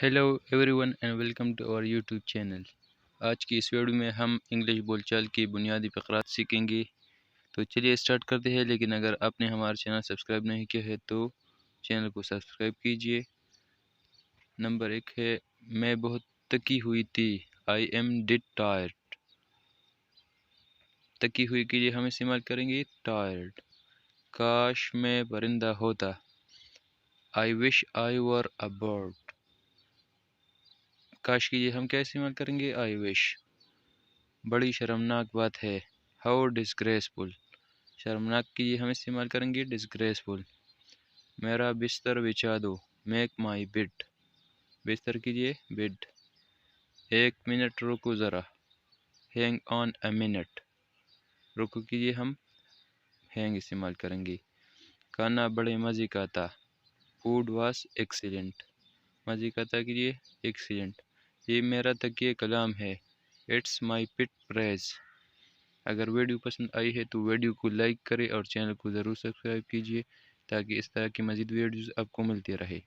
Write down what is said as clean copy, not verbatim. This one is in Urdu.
Hello everyone and welcome to اور یوٹیوب چینل۔ آج کی اس ویڈیو میں ہم انگلش بول چال کی بنیادی فقرات سیکھیں گے، تو چلیے اسٹارٹ کرتے ہیں۔ لیکن اگر آپ نے ہمارا چینل سبسکرائب نہیں کیا ہے تو چینل کو سبسکرائب کیجئے۔ نمبر 1 ہے میں بہت تکی ہوئی تھی، آئی ایم ڈیڈ ٹائرڈ۔ تکی ہوئی کے لیے ہم استعمال کریں گے ٹائرڈ۔ کاش میں پرندہ ہوتا، آئی وش آئی ور اے برڈ۔ کاش کے لیے ہم کیا استعمال کریں گے؟ آئی وش۔ بڑی شرمناک بات ہے، ہاؤ ڈسگریسفل۔ شرمناک کے لیے ہم استعمال کریں گے ڈسگریسفل۔ میرا بستر بچھا دو، میک مائی بیڈ۔ بستر کے لیے بیڈ۔ ایک منٹ رکو ذرا، ہینگ آن اے منٹ۔ رکو کے لیے ہم ہینگ استعمال کریں گے۔ کھانا بڑے مزے کا تھا، فوڈ واز ایکسیلنٹ۔ مزے کا تھا کے لیے ایکسیلنٹ۔ یہ میرا تکیہ کلام ہے، اٹس مائی پٹ پریز۔ اگر ویڈیو پسند آئی ہے تو ویڈیو کو لائک کریں اور چینل کو ضرور سبسکرائب کیجیے تاکہ اس طرح کی مزید ویڈیوز آپ کو ملتی رہے۔